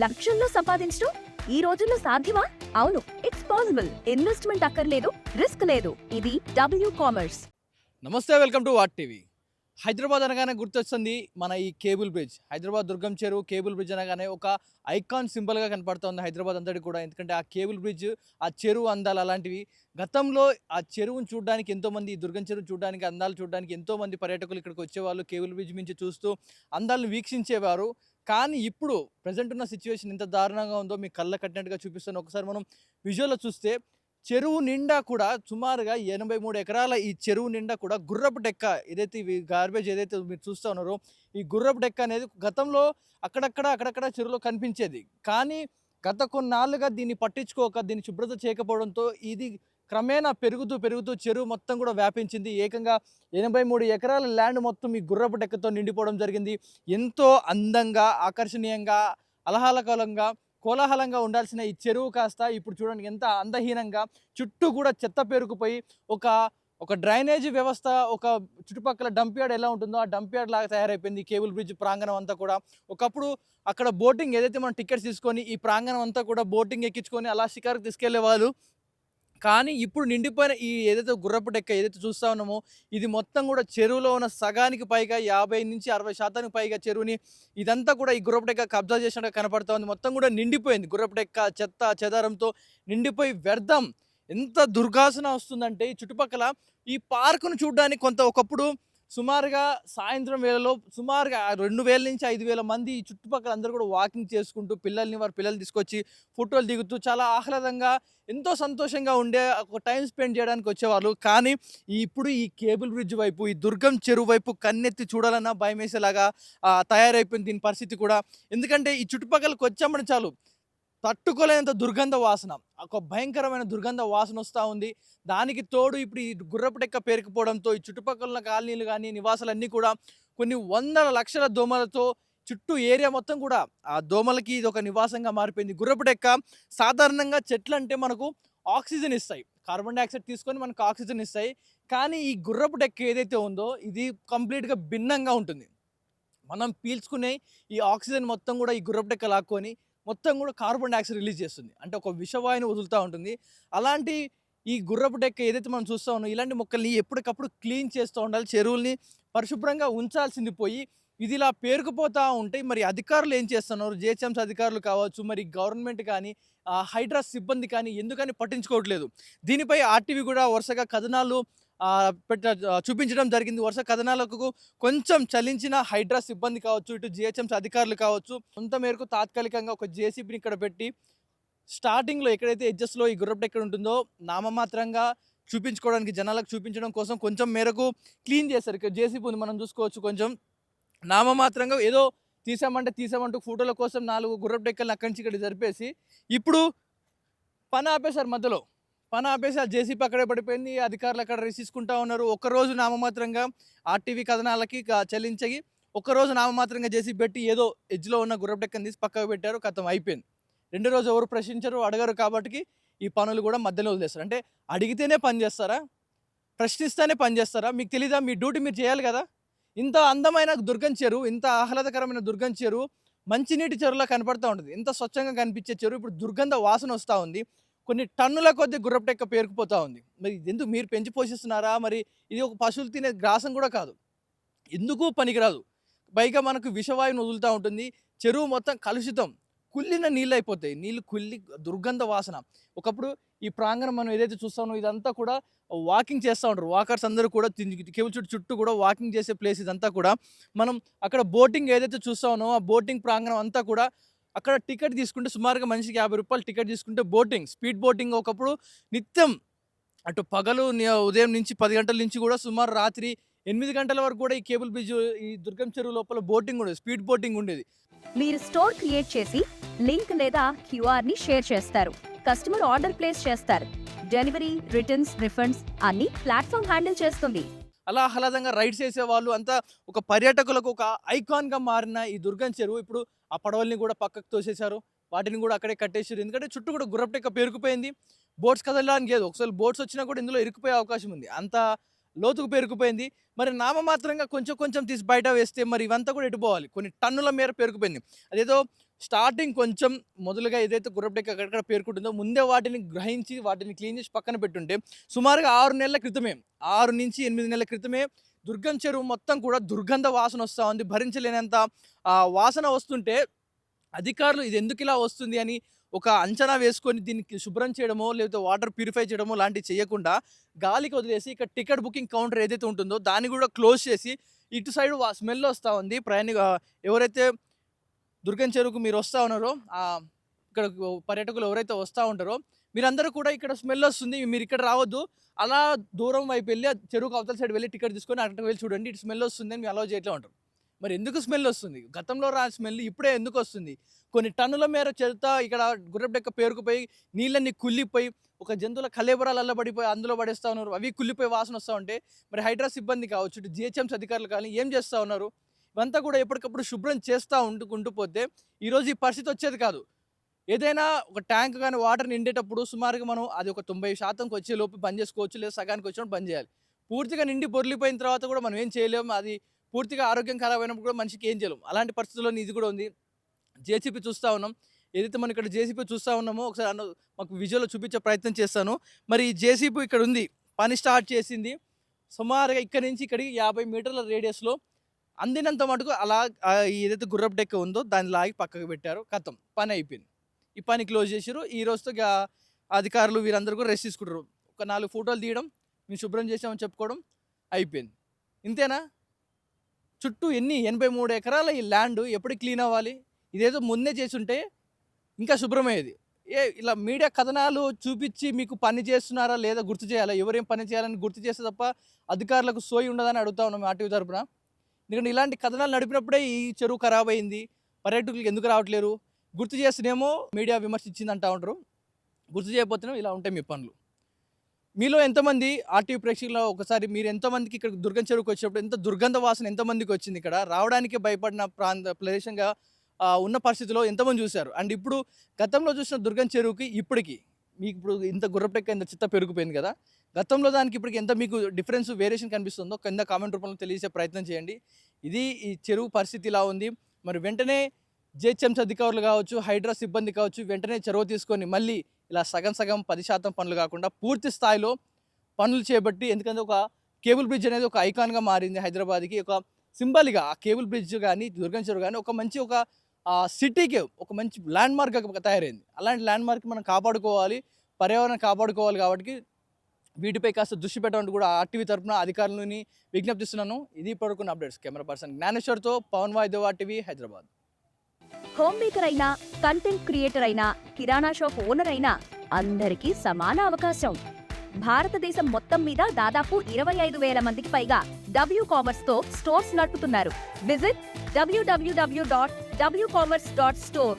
లక్షల్లో సంపాదించడం ఈ రోజుల్లో సాధ్యమా? అవును, ఇట్స్ పాసిబుల్. ఇన్వెస్ట్మెంట్ అక్కర్లేదు, రిస్క్ లేదు. ఇది డబ్ల్యూ కామర్స్. నమస్తే, welcome to what TV. Hyderabad అనగానే గుర్తొస్తుంది మన ఈ కేబుల్ బ్రిడ్జ్. హైదరాబాద్ దుర్గం చెరువు కేబుల్ బ్రిడ్జ్ అనగానే ఒక ఐకాన్ సింబల్గా కనపడుతుంది హైదరాబాద్ అంతటి కూడా. ఎందుకంటే ఆ కేబుల్ బ్రిడ్జ్, ఆ చెరువు అందాలు అలాంటివి. గతంలో ఆ చెరువును చూడడానికి ఎంతోమంది, ఈ దుర్గం చెరువు చూడడానికి, అందాలు చూడడానికి ఎంతోమంది పర్యాటకులు ఇక్కడికి వచ్చేవాళ్ళు. కేబుల్ బ్రిడ్జ్ నుంచి చూస్తూ అందాలను వీక్షించేవారు. కానీ ఇప్పుడు ప్రజెంట్ ఉన్న సిచ్యువేషన్ ఎంత దారుణంగా ఉందో మీకు కళ్ళ కట్టినట్టుగా చూపిస్తాను. ఒకసారి మనం విజువల్లో చూస్తే చెరువు నిండా కూడా సుమారుగా 83 ఎకరాల ఈ చెరువు నిండా కూడా గుర్రపు డెక్క, ఏదైతే ఇవి గార్బేజ్ ఏదైతే మీరు చూస్తూ ఉన్నారో, ఈ గుర్రపు డెక్క అనేది గతంలో అక్కడక్కడ చెరువులో కనిపించేది. కానీ గత కొన్నాళ్ళుగా దీన్ని పట్టించుకోక, దీన్ని శుభ్రత చేయకపోవడంతో ఇది క్రమేణా పెరుగుతూ చెరువు మొత్తం కూడా వ్యాపించింది. ఏకంగా 83 ఎకరాల ల్యాండ్ మొత్తం ఈ గుర్రపు డెక్కతో నిండిపోవడం జరిగింది. ఎంతో అందంగా, ఆకర్షణీయంగా, అలహాలకలంగా, కోలాహలంగా ఉండాల్సిన ఈ చెరువు కాస్త ఇప్పుడు చూడండి ఎంత అందహీనంగా, చుట్టూ కూడా చెత్త పేరుకుపోయి ఒక ఒక డ్రైనేజీ వ్యవస్థ, ఒక చుట్టుపక్కల డంప్ యార్డ్ ఎలా ఉంటుందో ఆ డంప్ యార్డ్ లాగా తయారైపోయింది కేబుల్ బ్రిడ్జ్ ప్రాంగణం అంతా కూడా. ఒకప్పుడు అక్కడ బోటింగ్ ఏదైతే మనం టికెట్స్ తీసుకొని ఈ ప్రాంగణం అంతా కూడా బోటింగ్ ఎక్కించుకొని అలా షికారుకు తీసుకెళ్లే వాళ్ళు. కానీ ఇప్పుడు నిండిపోయిన ఈ ఏదైతే గుర్రపు డెక్క ఏదైతే చూస్తా ఉన్నామో, ఇది మొత్తం కూడా చెరువులో ఉన్న సగానికి పైగా 50-60% పైగా చెరువుని ఇదంతా కూడా ఈ గుర్రపు డెక్క కబ్జా చేసినట్టుగా కనపడతా ఉంది. మొత్తం కూడా నిండిపోయింది గుర్రపు డెక్క చెత్త చెదారంతో నిండిపోయి వ్యర్థం. ఎంత దుర్గాసన వస్తుందంటే ఈ చుట్టుపక్కల ఈ పార్కును చూడడానికి ఒకప్పుడు సుమారుగా సాయంత్రం వేళలో సుమారుగా 2000 నుంచి 5000 మంది ఈ చుట్టుపక్కల అందరూ కూడా వాకింగ్ చేసుకుంటూ వారి పిల్లల్ని తీసుకొచ్చి ఫోటోలు దిగుతూ చాలా ఆహ్లాదంగా, ఎంతో సంతోషంగా ఉండే ఒక టైం స్పెండ్ చేయడానికి వచ్చేవాళ్ళు. కానీ ఇప్పుడు ఈ కేబుల్ బ్రిడ్జ్ వైపు, ఈ దుర్గం చెరువు వైపు కన్నెత్తి చూడాలన్నా భయం వేసేలాగా తయారైపోయింది దీని పరిస్థితి కూడా. ఎందుకంటే ఈ చుట్టుపక్కలకు వచ్చామని చాలు తట్టుకోలేనంత దుర్గంధ వాసన, ఒక భయంకరమైన దుర్గంధ వాసన వస్తూ ఉంది. దానికి తోడు ఇప్పుడు ఈ గుర్రపు డెక్క పేరుకుపోవడంతో ఈ చుట్టుపక్కల ఉన్న కాలనీలు కానీ, నివాసాలన్నీ కూడా కొన్ని వందల లక్షల దోమలతో చుట్టూ ఏరియా మొత్తం కూడా ఆ దోమలకి ఇది ఒక నివాసంగా మారిపోయింది. గుర్రపు డెక్క సాధారణంగా చెట్లు అంటే మనకు ఆక్సిజన్ ఇస్తాయి, కార్బన్ డైఆక్సైడ్ తీసుకొని మనకు ఆక్సిజన్ ఇస్తాయి. కానీ ఈ గుర్రపు డెక్క ఏదైతే ఉందో ఇది కంప్లీట్గా భిన్నంగా ఉంటుంది. మనం పీల్చుకునే ఈ ఆక్సిజన్ మొత్తం కూడా ఈ గుర్రపు డెక్క లాక్కొని మొత్తం కూడా కార్బన్ డైఆక్సైడ్ రిలీజ్ చేస్తుంది. అంటే ఒక విషవాయువుని వదులుతూ ఉంటుంది. అలాంటి ఈ గుర్రపు డెక్క ఏదైతే మనం చూస్తూ ఉన్నాం, ఇలాంటి మొక్కల్ని ఎప్పటికప్పుడు క్లీన్ చేస్తూ ఉండాలి. చెరువుల్ని పరిశుభ్రంగా ఉంచాల్సింది పోయి ఇది ఇలా పేరుకుపోతూ ఉంటే మరి అధికారులు ఏం చేస్తున్నారు? జిహెచ్ఎంసీ అధికారులు కావచ్చు, మరి గవర్నమెంట్ కానీ, హైడ్రా సిబ్బంది కానీ ఎందుకని పట్టించుకోవట్లేదు? దీనిపై ఆర్టీవీ కూడా వరుసగా కథనాలు చూపించడం జరిగింది. వరుస కథనాలకు కొంచెం చలించిన హైడ్రా సిబ్బంది కావచ్చు, ఇటు జిహెచ్ఎంసీ అధికారులు కావచ్చు, కొంత మేరకు తాత్కాలికంగా ఒక జేసీబీని ఇక్కడ పెట్టి స్టార్టింగ్లో ఎక్కడైతే ఎడ్జెస్లో ఈ గుర్రపు ఎక్కడ ఉంటుందో నామమాత్రంగా చూపించుకోవడానికి, జనాలకు చూపించడం కోసం కొంచెం మేరకు క్లీన్ చేశారు. ఇక్కడ జేసీబీ ఉంది, మనం చూసుకోవచ్చు. కొంచెం నామమాత్రంగా ఏదో తీసామంటూ ఫోటోల కోసం 4 గుర్రపు డెక్కల్ని అక్కడి నుంచి ఇక్కడ జరిపేసి ఇప్పుడు పని ఆపేశారు. మధ్యలో పని ఆపేసి ఆ జేసీబీ అక్కడే పడిపోయింది. అధికారులు అక్కడ తీసుకుంటా ఉన్నారు. ఒక్కరోజు నామమాత్రంగా ఆర్టీవీ కథనాలకి చెల్లించి ఒక్కరోజు నామమాత్రంగా జేసీబీ పెట్టి ఏదో ఎడ్జ్లో ఉన్న గుర్రపు డెక్కని తీసి పక్కకు పెట్టారు. కథం అయిపోయింది. రెండో రోజు ఎవరు ప్రశ్నించరు, అడగరు. కాబట్టి ఈ పనులు కూడా మధ్యలో వదిలేస్తారు. అంటే అడిగితేనే పని చేస్తారా? ప్రశ్నిస్తేనే పని చేస్తారా? మీకు తెలీదా? మీ డ్యూటీ మీరు చేయాలి కదా. ఇంత అందమైన దుర్గం చెరువు, ఇంత ఆహ్లాదకరమైన దుర్గం చెరువు మంచినీటి చెరువులా కనపడుతూ ఉంటుంది. ఇంత స్వచ్ఛంగా కనిపించే చెరువు ఇప్పుడు దుర్గంధ వాసన వస్తూ ఉంది. కొన్ని టన్నుల కొద్ది గుర్రపు డెక్క పేరుకుపోతూ ఉంది. మరి ఎందుకు మీరు పెంచి పోషిస్తున్నారా? మరి ఇది ఒక పశువులు తినే గ్రాసం కూడా కాదు, ఎందుకు పనికిరాదు. పైగా మనకు విషవాయువును వదులుతూ ఉంటుంది. చెరువు మొత్తం కలుషితం, కుళ్ళిన నీళ్ళు అయిపోతాయి. నీళ్ళు కుళ్ళి దుర్గంధ వాసన. ఒకప్పుడు ఈ ప్రాంగణం మనం ఏదైతే చూస్తామో ఇదంతా కూడా వాకింగ్ చేస్తూ ఉంటారు. వాకర్స్ అందరూ కూడా కేబుల్ చుట్టూ కూడా వాకింగ్ చేసే ప్లేస్ ఇదంతా కూడా. మనం అక్కడ బోటింగ్ ఏదైతే చూస్తామో ఆ బోటింగ్ ప్రాంగణం అంతా కూడా అక్కడ టికెట్ తీసుకుంటే సుమారుగా మనిషికి 50 రూపాయలు టికెట్ తీసుకుంటే బోటింగ్, స్పీడ్ బోటింగ్ ఒకప్పుడు నిత్యం అటు పగలు ఉదయం నుంచి 10 గంటల నుంచి కూడా సుమారు రాత్రి 8 గంటల వరకు కూడా ఈ కేబుల్ బ్రిడ్జ్, ఈ దుర్గం చెరువు లోపల బోటింగ్ ఉండేది, స్పీడ్ బోటింగ్ ఉండేది. మీరు స్టోర్ క్రియేట్ చేసి లింక్ లేదా క్యూఆర్ ని షేర్ చేస్తారు. కస్టమర్ ఆర్డర్ ప్లేస్ చేస్తారు. డెలివరీ, రిటర్న్స్, రిఫండ్స్ అన్ని ప్లాట్ఫామ్ హ్యాండిల్ చేస్తుంది. అలా ఆహ్లాదంగా రైడ్స్ చేసేవాళ్ళు అంతా ఒక పర్యాటకులకు ఒక ఐకాన్గా మారిన ఈ దుర్గం చెరువు ఇప్పుడు ఆ పడవల్ని కూడా పక్కకు తోసేశారు. వాటిని కూడా అక్కడే కట్టేసారు. ఎందుకంటే చుట్టూ కూడా గుర్రపు డెక్క పేరుకుపోయింది. బోట్స్ కదలడానికి లేదు. ఒకసారి బోట్స్ వచ్చినా కూడా ఇందులో ఇరుక్కుపోయే అవకాశం ఉంది, అంత లోతుకు పేరుకుపోయింది. మరి నామమాత్రంగా కొంచెం తీసి బయట వేస్తే మరి ఇవంతా కూడా ఎటుపోవాలి? కొన్ని టన్నుల మేర పేరుకుపోయింది. అదేదో స్టార్టింగ్ కొంచెం మొదలుగా ఏదైతే గుర్రపు డెక్క అక్కడక్కడ పేరుకుంటుందో ముందే వాటిని గ్రహించి వాటిని క్లీన్ చేసి పక్కన పెట్టుంటే సుమారుగా 6 నెలల క్రితమే 6 నుంచి 8 నెలల క్రితమే దుర్గం చెరువు మొత్తం కూడా దుర్గంధ వాసన వస్తూ ఉంది. భరించలేనంత వాసన వస్తుంటే అధికారులు ఇది ఎందుకు ఇలా వస్తుంది అని ఒక అంచనా వేసుకొని దీనికి శుభ్రం చేయడమో లేకపోతే వాటర్ ప్యూరిఫై చేయడమో లాంటివి చేయకుండా గాలికి వదిలేసి ఇక్కడ టికెట్ బుకింగ్ కౌంటర్ ఏదైతే ఉంటుందో దాన్ని కూడా క్లోజ్ చేసి ఇటు సైడ్ స్మెల్ వస్తూ ఉంది. ఎవరైతే దుర్గం చెరువుకు మీరు వస్తూ ఉన్నారో ఇక్కడ పర్యాటకులు ఎవరైతే వస్తూ ఉంటారో మీరందరూ కూడా ఇక్కడ స్మెల్ వస్తుంది, మీరు ఇక్కడ రావద్దు, అలా దూరం వైపు వెళ్ళి చెరువుకు అవతల సైడ్ వెళ్ళి టికెట్ తీసుకొని అక్కడికి వెళ్ళి చూడండి, ఇటు స్మెల్ వస్తుంది అని మీరు అలౌ చేయట్లే ఉంటారు. మరి ఎందుకు స్మెల్ వస్తుంది? గతంలో స్మెల్ ఇప్పుడే ఎందుకు వస్తుంది? కొన్ని టన్నుల మేర చెత్త ఇక్కడ గుర్రపు డెక్క పేరుకుపోయి నీళ్ళన్నీ కుళ్ళిపోయి ఒక జంతువుల కలేబరాలు అల్లబడిపోయి అందులో పడేస్తూ ఉన్నారు. అవి కుళ్ళిపోయి వాసన వస్తూ ఉంటే మరి హైడ్రా సిబ్బంది కావచ్చు, ఇటు జిహెచ్ఎంసీ అధికారులు కానీ ఏం చేస్తూ ఉన్నారు? ఇవంతా కూడా ఎప్పటికప్పుడు శుభ్రం చేస్తూ ఉంటూ పోతే ఈరోజు ఈ పరిస్థితి వచ్చేది కాదు. ఏదైనా ఒక ట్యాంక్ కానీ వాటర్ నిండేటప్పుడు సుమారుగా మనం అది ఒక 90% వచ్చే లోపు బంద్ చేసుకోవచ్చు, లేదా సగానికి వచ్చినప్పుడు బంద్ చేయాలి. పూర్తిగా నిండి పొర్లిపోయిన తర్వాత కూడా మనం ఏం చేయలేము. అది పూర్తిగా ఆరోగ్యం ఖరాబ్ అయినప్పుడు కూడా మనిషికి ఏం చేయలేము. అలాంటి పరిస్థితుల్లో ఇది కూడా ఉంది. జేసీపీ చూస్తూ ఉన్నాం. ఏదైతే మనం ఇక్కడ జేసీపీ చూస్తూ ఉన్నామో ఒకసారి మాకు విజువల్లో చూపించే ప్రయత్నం చేస్తాను. మరి ఈ జేసీపీ ఇక్కడ ఉంది, పని స్టార్ట్ చేసింది. సుమారుగా ఇక్కడి నుంచి ఇక్కడికి 50 మీటర్ల రేడియస్లో అందినంత మటుకు అలా ఏదైతే గుర్రపు డెక్క ఉందో దాన్ని లాగి పక్కకు పెట్టారు. ఖతం, పని అయిపోయింది. ఈ పని క్లోజ్ చేసారు. ఈ రోజుతో అధికారులు వీరందరూ కూడా రెస్ట్ తీసుకుంటారు. ఒక 4 ఫోటోలు తీయడం, మేము శుభ్రం చేసామని చెప్పుకోవడం అయిపోయింది. ఇంతేనా? చుట్టూ 83 ఎకరాల ఈ ల్యాండ్ ఎప్పుడు క్లీన్ అవ్వాలి? ఇదేదో ముందే చేసుంటే ఇంకా శుభ్రమయ్యేది. ఇలా మీడియా కథనాలు చూపించి మీకు పని చేస్తున్నారా లేదా గుర్తు చేయాలా? ఎవరేం పని చేయాలని గుర్తు చేస్తే తప్ప అధికారులకు సోయి ఉండదని అడుగుతా ఉన్నాం ఆర్టీవీ తరపున. ఎందుకంటే ఇలాంటి కథనాలు నడిపినప్పుడే ఈ చెరువు ఖరాబ్ అయింది, పర్యాటకులకు ఎందుకు రావట్లేరు, గుర్తు చేస్తేనేమో మీడియా విమర్శించింది అంటూ ఉంటారు, గుర్తు చేయకపోతేనేమో ఇలా ఉంటాయి మీ పనులు. మీలో ఎంతమంది ఆర్టీవీ ప్రేక్షకులు ఒకసారి మీరు ఎంతమందికి ఇక్కడ దుర్గం చెరువుకి వచ్చినప్పుడు ఎంత దుర్గంధ వాసన ఎంతమందికి వచ్చింది? ఇక్కడ రావడానికి భయపడిన ప్రదేశంగా ఉన్న పరిస్థితిలో ఎంతమంది చూశారు? అండ్ ఇప్పుడు గతంలో చూసిన దుర్గం చెరువుకి ఇప్పటికి మీకు ఇప్పుడు ఇంత గుర్రపు డెక్క ఇంత చిత్త పెరిగిపోయింది కదా, గతంలో దానికి ఇప్పటికి ఎంత మీకు డిఫరెన్స్ వేరియేషన్ కనిపిస్తుందో కింద కామెంట్ రూపంలో తెలియజేసే ప్రయత్నం చేయండి. ఇది ఈ చెరువు పరిస్థితి ఇలా ఉంది. మరి వెంటనే జిహెచ్ఎంసీ అధికారులు కావచ్చు, హైడ్రా సిబ్బంది కావచ్చు, వెంటనే చొరవ తీసుకొని మళ్ళీ ఇలా సగం 10% పనులు కాకుండా పూర్తి స్థాయిలో పనులు చేపట్టి, ఎందుకంటే ఒక కేబుల్ బ్రిడ్జ్ అనేది ఒక ఐకాన్గా మారింది హైదరాబాద్కి, ఒక సింబల్గా ఆ కేబుల్ బ్రిడ్జ్ కానీ దుర్గం చెరువు కానీ ఒక మంచి ఒక సిటీకి ఒక మంచి ల్యాండ్ మార్క్గా తయారైంది. అలాంటి ల్యాండ్ మార్క్ మనం కాపాడుకోవాలి, పర్యావరణం కాపాడుకోవాలి. కాబట్టి వీటిపై కాస్త దృష్టి పెట్టాలంటూ కూడా ఆర్టీవీ తరపున అధికారులని విజ్ఞప్తిస్తున్నాను. ఇది ఇప్పటికున్న అప్డేట్స్. కెమెరా పర్సన్ జ్ఞానేశ్వర్తో పవన్ వాయిదేవ్, ఆర్టీవీ, హైదరాబాద్. హోమ్ మేకర్ అయినా, కంటెంట్ క్రియేటర్ అయినా, కిరాణా షాప్ ఓనర్ అయినా అందరికీ సమాన అవకాశం. భారతదేశం మొత్తం మీద దాదాపు 25,000 మందికి పైగా WCommerce తో స్టోర్స్ నడుపుతున్నారు. Visit www.wcommerce.store